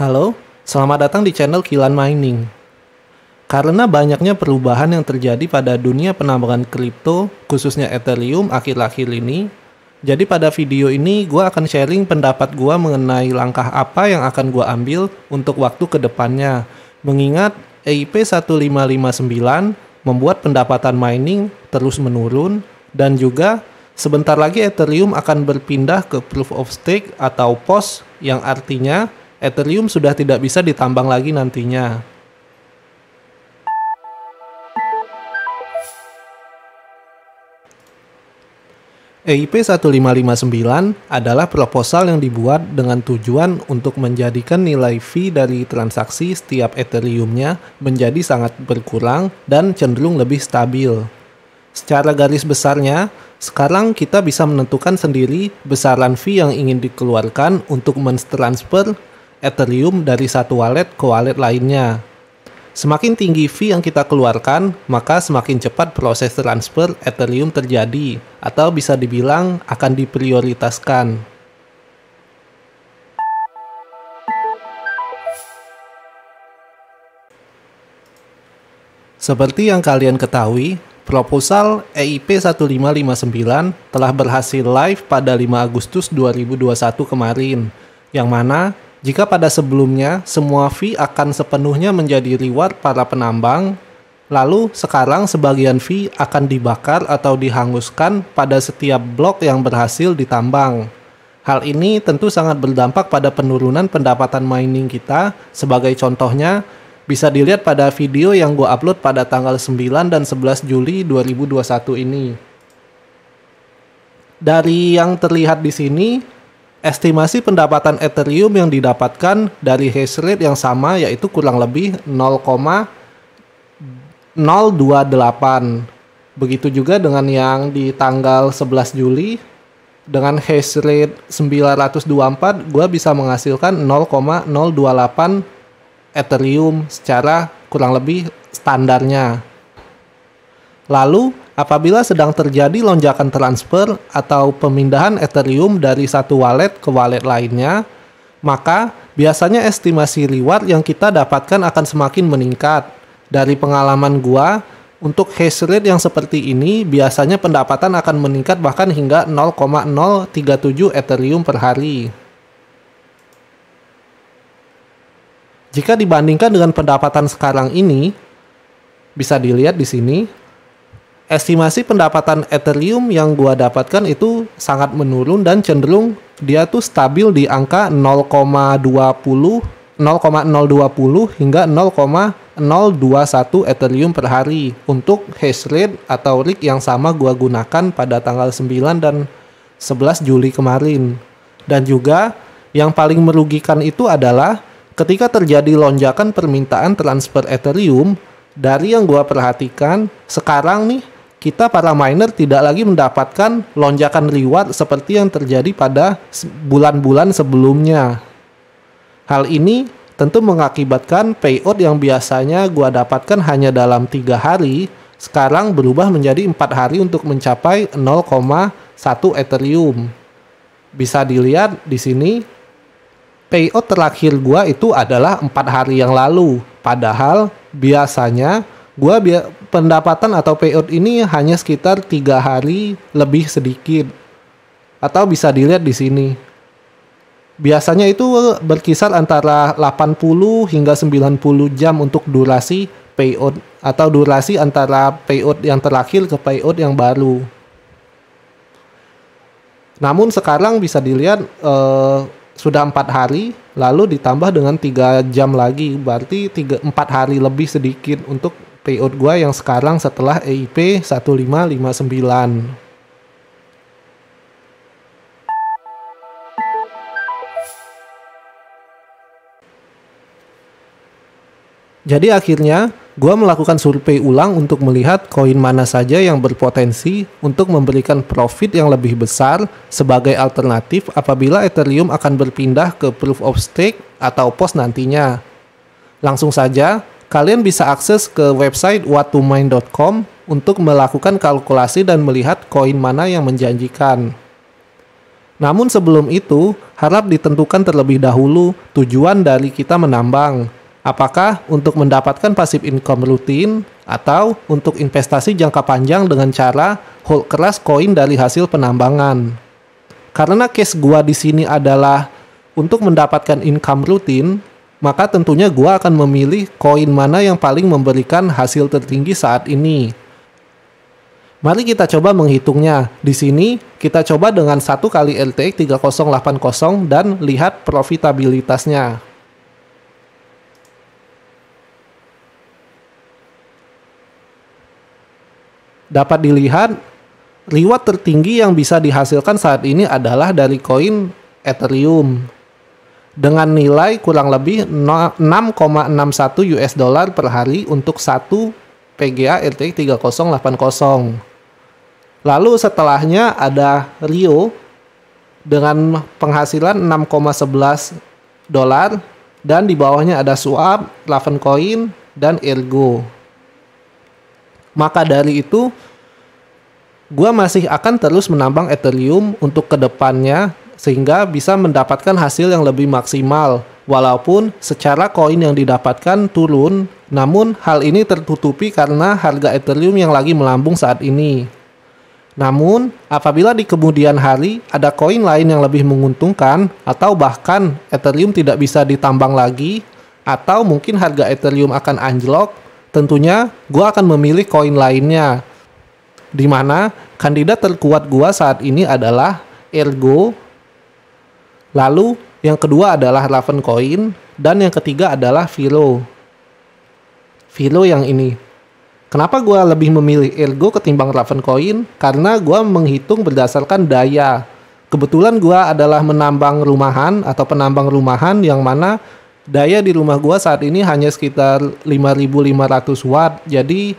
Halo, selamat datang di channel Kilan Mining. Karena banyaknya perubahan yang terjadi pada dunia penambangan kripto, khususnya Ethereum akhir-akhir ini, jadi pada video ini gue akan sharing pendapat gue mengenai langkah apa yang akan gue ambil untuk waktu ke depannya. Mengingat EIP 1559 membuat pendapatan mining terus menurun, dan juga sebentar lagi Ethereum akan berpindah ke Proof of Stake atau POS, yang artinya Ethereum sudah tidak bisa ditambang lagi nantinya. EIP 1559 adalah proposal yang dibuat dengan tujuan untuk menjadikan nilai fee dari transaksi setiap Ethereum-nya menjadi sangat berkurang dan cenderung lebih stabil. Secara garis besarnya, sekarang kita bisa menentukan sendiri besaran fee yang ingin dikeluarkan untuk mentransfer Ethereum dari satu wallet ke wallet lainnya. Semakin tinggi fee yang kita keluarkan, maka semakin cepat proses transfer Ethereum terjadi, atau bisa dibilang akan diprioritaskan. Seperti yang kalian ketahui, proposal EIP 1559 telah berhasil live pada 5 Agustus 2021 kemarin, yang mana jika pada sebelumnya semua fee akan sepenuhnya menjadi reward para penambang, lalu sekarang sebagian fee akan dibakar atau dihanguskan pada setiap blok yang berhasil ditambang. Hal ini tentu sangat berdampak pada penurunan pendapatan mining kita. Sebagai contohnya, bisa dilihat pada video yang gue upload pada tanggal 9 dan 11 Juli 2021 ini. Dari yang terlihat di sini, estimasi pendapatan Ethereum yang didapatkan dari hash rate yang sama yaitu kurang lebih 0,028. Begitu juga dengan yang di tanggal 11 Juli dengan hash rate 924, gue bisa menghasilkan 0,028 Ethereum secara kurang lebih standarnya. Lalu, apabila sedang terjadi lonjakan transfer atau pemindahan Ethereum dari satu wallet ke wallet lainnya, maka biasanya estimasi reward yang kita dapatkan akan semakin meningkat. Dari pengalaman gua, untuk hash rate yang seperti ini, biasanya pendapatan akan meningkat bahkan hingga 0,037 Ethereum per hari. Jika dibandingkan dengan pendapatan sekarang ini, bisa dilihat di sini, estimasi pendapatan Ethereum yang gua dapatkan itu sangat menurun dan cenderung dia tuh stabil di angka 0,020 hingga 0,021 Ethereum per hari untuk hash rate atau rig yang sama gua gunakan pada tanggal 9 dan 11 Juli kemarin. Dan juga yang paling merugikan itu adalah ketika terjadi lonjakan permintaan transfer Ethereum. Dari yang gua perhatikan, sekarang nih kita para miner tidak lagi mendapatkan lonjakan reward seperti yang terjadi pada bulan-bulan sebelumnya. Hal ini tentu mengakibatkan payout yang biasanya gua dapatkan hanya dalam 3 hari, sekarang berubah menjadi 4 hari untuk mencapai 0,1 Ethereum. Bisa dilihat di sini, payout terakhir gua itu adalah 4 hari yang lalu. Padahal biasanya gua pendapatan atau payout ini hanya sekitar 3 hari lebih sedikit. Atau bisa dilihat di sini. Biasanya itu berkisar antara 80 hingga 90 jam untuk durasi payout atau durasi antara payout yang terakhir ke payout yang baru. Namun sekarang bisa dilihat sudah 4 hari lalu ditambah dengan 3 jam lagi, berarti 4 hari lebih sedikit untuk payout gua yang sekarang setelah EIP 1559. Jadi akhirnya gua melakukan survei ulang untuk melihat koin mana saja yang berpotensi untuk memberikan profit yang lebih besar sebagai alternatif apabila Ethereum akan berpindah ke Proof of Stake atau POS nantinya. Langsung saja, kalian bisa akses ke website whattomine.com untuk melakukan kalkulasi dan melihat koin mana yang menjanjikan. Namun sebelum itu, harap ditentukan terlebih dahulu tujuan dari kita menambang. Apakah untuk mendapatkan passive income rutin atau untuk investasi jangka panjang dengan cara hold keras koin dari hasil penambangan. Karena case gua di sini adalah untuk mendapatkan income rutin, maka tentunya gua akan memilih koin mana yang paling memberikan hasil tertinggi saat ini. Mari kita coba menghitungnya. Di sini kita coba dengan 1 kali RTX 3080 dan lihat profitabilitasnya. Dapat dilihat, reward tertinggi yang bisa dihasilkan saat ini adalah dari koin Ethereum dengan nilai kurang lebih 6,61 US dollar per hari untuk 1 PGA RTX 3080. Lalu setelahnya ada Rio dengan penghasilan 6,11 dolar dan di bawahnya ada Swap, Ravencoin, dan Ergo. Maka dari itu, gua masih akan terus menambang Ethereum untuk kedepannya sehingga bisa mendapatkan hasil yang lebih maksimal. Walaupun secara koin yang didapatkan turun, namun hal ini tertutupi karena harga Ethereum yang lagi melambung saat ini. Namun, apabila di kemudian hari ada koin lain yang lebih menguntungkan atau bahkan Ethereum tidak bisa ditambang lagi atau mungkin harga Ethereum akan anjlok, tentunya gua akan memilih koin lainnya. Di mana kandidat terkuat gua saat ini adalah Ergo. Lalu yang kedua adalah Ravencoin dan yang ketiga adalah Velo. Velo yang ini. Kenapa gua lebih memilih Ergo ketimbang Ravencoin? Karena gua menghitung berdasarkan daya. Kebetulan gua adalah menambang rumahan atau penambang rumahan yang mana daya di rumah gua saat ini hanya sekitar 5.500 watt. Jadi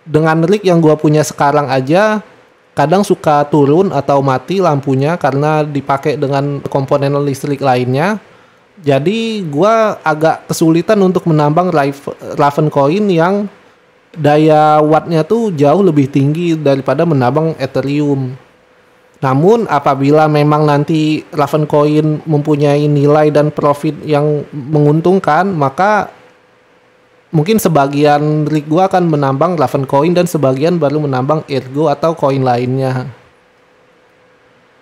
dengan rig yang gua punya sekarang aja kadang suka turun atau mati lampunya karena dipakai dengan komponen listrik lainnya. Jadi gua agak kesulitan untuk menambang Ravencoin yang daya wattnya tuh jauh lebih tinggi daripada menambang Ethereum. Namun apabila memang nanti Ravencoin mempunyai nilai dan profit yang menguntungkan, maka mungkin sebagian rig gua akan menambang Ravencoin dan sebagian baru menambang Ergo atau koin lainnya.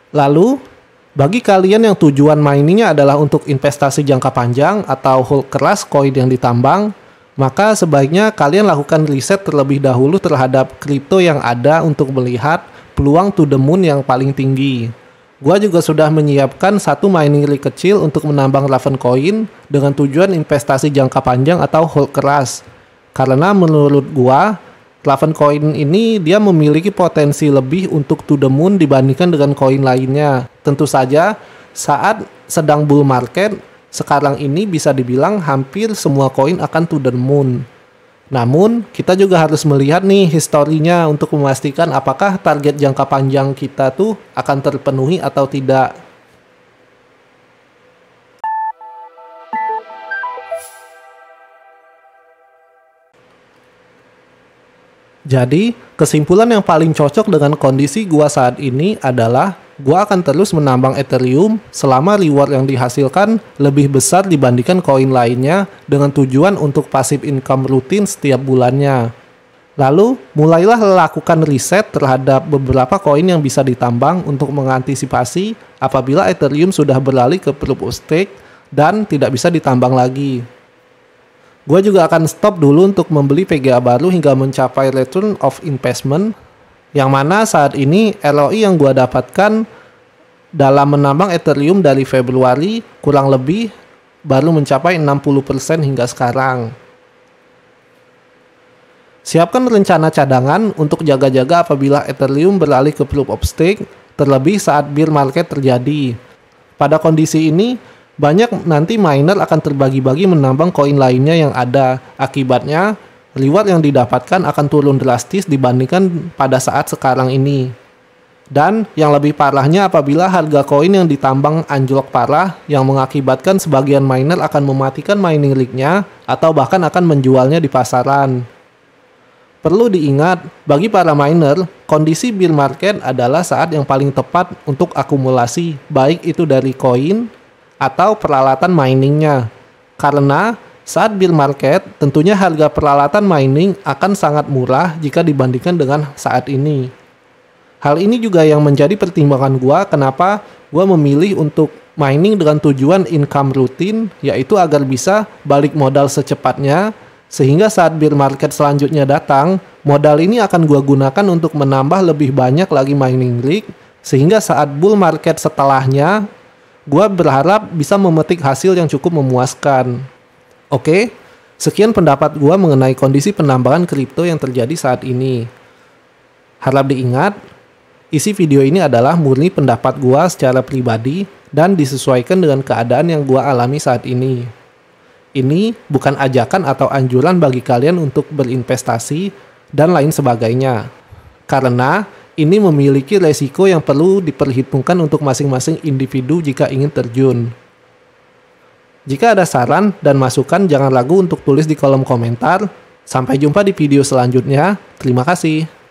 Lalu, bagi kalian yang tujuan miningnya adalah untuk investasi jangka panjang atau hold keras koin yang ditambang, maka sebaiknya kalian lakukan riset terlebih dahulu terhadap kripto yang ada untuk melihat peluang to the moon yang paling tinggi. Gua juga sudah menyiapkan satu mining rig kecil untuk menambang Ravencoin dengan tujuan investasi jangka panjang atau hold keras. Karena menurut gua, Ravencoin ini dia memiliki potensi lebih untuk to the moon dibandingkan dengan koin lainnya. Tentu saja saat sedang bull market, sekarang ini bisa dibilang hampir semua koin akan to the moon. Namun, kita juga harus melihat nih historinya untuk memastikan apakah target jangka panjang kita tuh akan terpenuhi atau tidak. Jadi, kesimpulan yang paling cocok dengan kondisi gua saat ini adalah gua akan terus menambang Ethereum selama reward yang dihasilkan lebih besar dibandingkan koin lainnya dengan tujuan untuk passive income rutin setiap bulannya. Lalu, mulailah lakukan riset terhadap beberapa koin yang bisa ditambang untuk mengantisipasi apabila Ethereum sudah beralih ke proof of stake dan tidak bisa ditambang lagi. Gue juga akan stop dulu untuk membeli PGA baru hingga mencapai return of investment, yang mana saat ini ROI yang gue dapatkan dalam menambang Ethereum dari Februari kurang lebih baru mencapai 60% hingga sekarang. Siapkan rencana cadangan untuk jaga-jaga apabila Ethereum beralih ke proof of stake, terlebih saat bear market terjadi. Pada kondisi ini, banyak nanti miner akan terbagi-bagi menambang koin lainnya yang ada. Akibatnya, reward yang didapatkan akan turun drastis dibandingkan pada saat sekarang ini. Dan yang lebih parahnya apabila harga koin yang ditambang anjlok parah yang mengakibatkan sebagian miner akan mematikan mining rig-nya atau bahkan akan menjualnya di pasaran. Perlu diingat, bagi para miner, kondisi bear market adalah saat yang paling tepat untuk akumulasi, baik itu dari koin atau peralatan miningnya. Karena saat bear market, tentunya harga peralatan mining akan sangat murah jika dibandingkan dengan saat ini. Hal ini juga yang menjadi pertimbangan gua kenapa gua memilih untuk mining dengan tujuan income rutin, yaitu agar bisa balik modal secepatnya, sehingga saat bear market selanjutnya datang, modal ini akan gua gunakan untuk menambah lebih banyak lagi mining rig, sehingga saat bull market setelahnya, gua berharap bisa memetik hasil yang cukup memuaskan. Oke, sekian pendapat gua mengenai kondisi penambangan kripto yang terjadi saat ini. Harap diingat, isi video ini adalah murni pendapat gua secara pribadi dan disesuaikan dengan keadaan yang gua alami saat ini. Ini bukan ajakan atau anjuran bagi kalian untuk berinvestasi dan lain sebagainya. Karena ini memiliki resiko yang perlu diperhitungkan untuk masing-masing individu jika ingin terjun. Jika ada saran dan masukan, jangan ragu untuk tulis di kolom komentar. Sampai jumpa di video selanjutnya. Terima kasih.